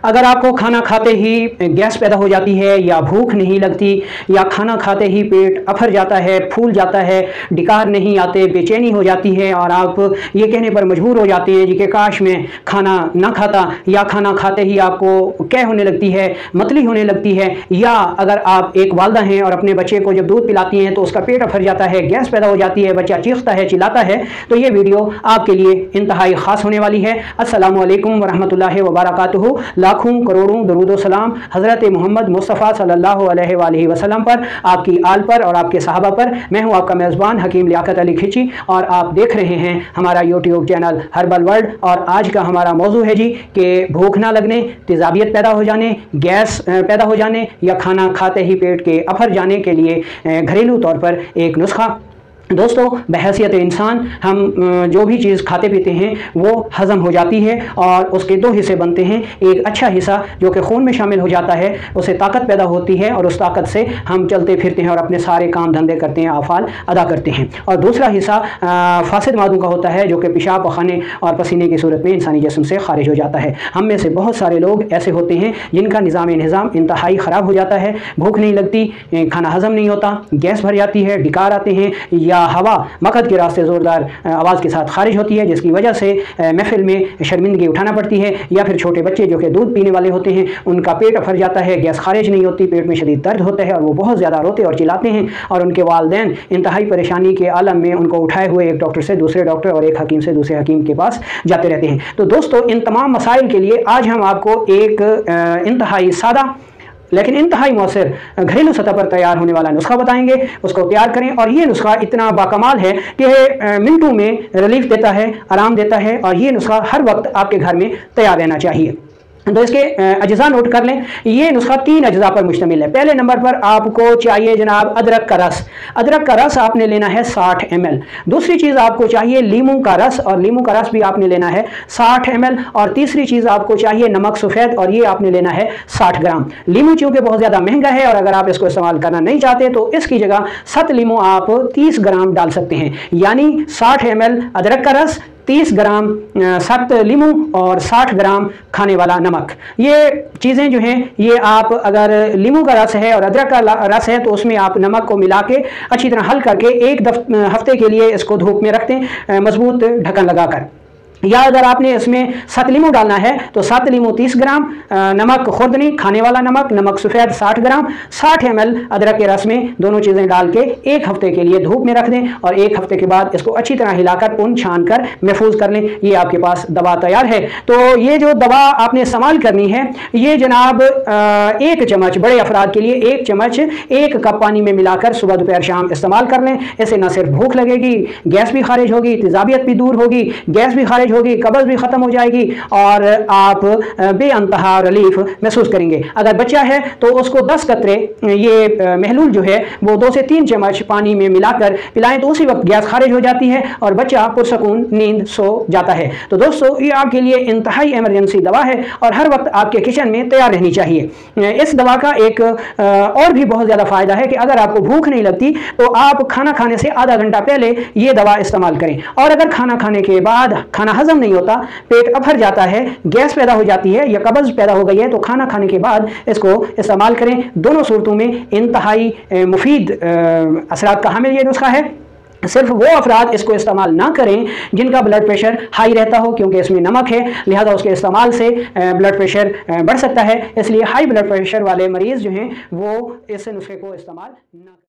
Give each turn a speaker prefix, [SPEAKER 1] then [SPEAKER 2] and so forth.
[SPEAKER 1] अगर आपको खाना खाते ही गैस पैदा हो जाती है या भूख नहीं लगती या खाना खाते ही पेट अफर जाता है, फूल जाता है, डिकार नहीं आते, बेचैनी हो जाती है और आप ये कहने पर मजबूर हो जाते हैं जी कि काश मैं खाना ना खाता, या खाना खाते ही आपको कै होने लगती है, मतली होने लगती है, या अगर आप एक वालदा हैं और अपने बच्चे को जब दूध पिलाती हैं तो उसका पेट अफर जाता है, गैस पैदा हो जाती है, बच्चा चीखता है, चिल्लाता है, तो ये वीडियो आपके लिए इंतहाई ख़ास होने वाली है। अस्सलामु अलैकुम वरहमतुल्लाहि वबरकातुहू। लाखों करोड़ों दरूद सलाम हज़रत मोहम्मद मुस्तफ़ा सल्लल्लाहु अलैहि वसल्लम पर, आपकी आल पर और आपके सहाबा पर। मैं हूं आपका मेज़बान हकीम लियाकत अली खिची और आप देख रहे हैं हमारा यूट्यूब चैनल हर्बल वर्ल्ड। और आज का हमारा मौजू है जी कि भूख ना लगने, तेज़ाबियत पैदा हो जाने, गैस पैदा हो जाने या खाना खाते ही पेट के अफर जाने के लिए घरेलू तौर पर एक नुस्खा। दोस्तों, बहैसियत इंसान हम जो भी चीज़ खाते पीते हैं वो हज़म हो जाती है और उसके दो हिस्से बनते हैं। एक अच्छा हिस्सा जो कि खून में शामिल हो जाता है, उससे ताकत पैदा होती है और उस ताकत से हम चलते फिरते हैं और अपने सारे काम धंधे करते हैं, आफाल अदा करते हैं। और दूसरा हिस्सा फासिद मादों का होता है जो कि पेशाब, खाने और पसीने की सूरत में इंसानी जिस्म से खारिज हो जाता है। हम में से बहुत सारे लोग ऐसे होते हैं जिनका निज़ाम इंतहाई ख़राब हो जाता है, भूख नहीं लगती, खाना हज़म नहीं होता, गैस भर जाती है, डिकार आते हैं या हवा मकद के रास्ते ज़ोरदार आवाज़ के साथ खारिज होती है, जिसकी वजह से महफिल में शर्मिंदगी उठाना पड़ती है। या फिर छोटे बच्चे जो कि दूध पीने वाले होते हैं उनका पेट अफर जाता है, गैस खारिज नहीं होती, पेट में शदीद दर्द होता है और वो बहुत ज़्यादा रोते और चिल्लाते हैं और उनके वालिदैन इंतहाई परेशानी के आलम में उनको उठाए हुए एक डॉक्टर से दूसरे डॉक्टर और एक हकीम से दूसरे हकीम के पास जाते रहते हैं। तो दोस्तों, इन तमाम मसाइल के लिए आज हम आपको एक इंतहाई सादा लेकिन इंतहाई मौसर घरेलू सतह पर तैयार होने वाला नुस्खा बताएंगे। उसको तैयार करें और ये नुस्खा इतना बाकमाल है कि मिनटों में रिलीफ देता है, आराम देता है और ये नुस्खा हर वक्त आपके घर में तैयार रहना चाहिए। तो इसके अज्जा नोट कर लें। ये नुस्खा 3 अज्जा पर मुश्तमिल है। पहले नंबर पर आपको चाहिए जनाब अदरक का रस। अदरक का रस आपने लेना है 60 ml। दूसरी चीज़ आपको चाहिए लीमू का रस और लीमू का रस भी आपने लेना है 60 ml। और तीसरी चीज़ आपको चाहिए नमक सफ़ेद और ये आपने लेना है 60 ग्राम। लीमू चूँकि बहुत ज़्यादा महंगा है और अगर आप इसको इस्तेमाल करना नहीं चाहते तो इसकी जगह 7 लीमू आप 30 ग्राम डाल सकते हैं, यानी 60 ml अदरक का रस, 30 ग्राम 7 लीमू और 60 ग्राम खाने वाला नमक। ये चीज़ें जो हैं ये आप अगर लीमू का रस है और अदरक का रस है तो उसमें आप नमक को मिला के अच्छी तरह हल करके एक हफ्ते के लिए इसको धूप में रख दें मजबूत ढक्कन लगाकर। या अगर आपने इसमें 7 लीमू डालना है तो 7 लीमू 30 ग्राम, नमक खुर्दनी खाने वाला नमक, नमक सफ़ेद 60 ग्राम, 60 ml अदरक के रस में दोनों चीज़ें डाल के एक हफ्ते के लिए धूप में रख दें और एक हफ्ते के बाद इसको अच्छी तरह हिलाकर पुन छान कर महफूज कर लें। ये आपके पास दवा तैयार है। तो ये जो दवा आपने इस्तेमाल करनी है ये जनाब 1 चम्मच, बड़े अफराद के लिए 1 चम्मच 1 कप पानी में मिलाकर सुबह दोपहर शाम इस्तेमाल कर लें। इससे न सिर्फ भूख लगेगी, गैस भी खारिज होगी, तेज़ाबियत भी दूर होगी, गैस भी खारिज होगी, कब्ज़ भी ख़त्म हो जाएगी और आप बेअंतहा रिलीफ महसूस करेंगे। अगर बच्चा है तो उसको 10 कतरे ये महलूल जो है वो 2 से 3 चम्मच पानी में मिलाकर पिलाएं तो उसी वक्त गैस खारिज हो जाती है और बच्चा पुरसकून नींद सो जाता है। तो दोस्तों, ये आपके लिए इंतहाई इमरजेंसी दवा है और हर वक्त आपके किचन में तैयार रहनी चाहिए। इस दवा का एक और भी बहुत ज़्यादा फ़ायदा है कि अगर आपको भूख नहीं लगती तो आप खाना खाने से आधा घंटा पहले ये दवा इस्तेमाल करें। और अगर खाना खाने के बाद खाना हजम नहीं होता, पेट अफर जाता है, गैस पैदा हो जाती है या कब्ज़ पैदा हो गई है तो खाना खाने के बाद इसको इस्तेमाल करें। दोनों सूरतों में इंतहाई मुफीद असरात का हामिल ये नुस्खा है। सिर्फ वो अफराद इसको इस्तेमाल ना करें जिनका ब्लड प्रेशर हाई रहता हो, क्योंकि इसमें नमक है, लिहाजा उसके इस्तेमाल से ब्लड प्रेशर बढ़ सकता है। इसलिए हाई ब्लड प्रेशर वाले मरीज़ जो हैं वो इस नुस्खे को इस्तेमाल ना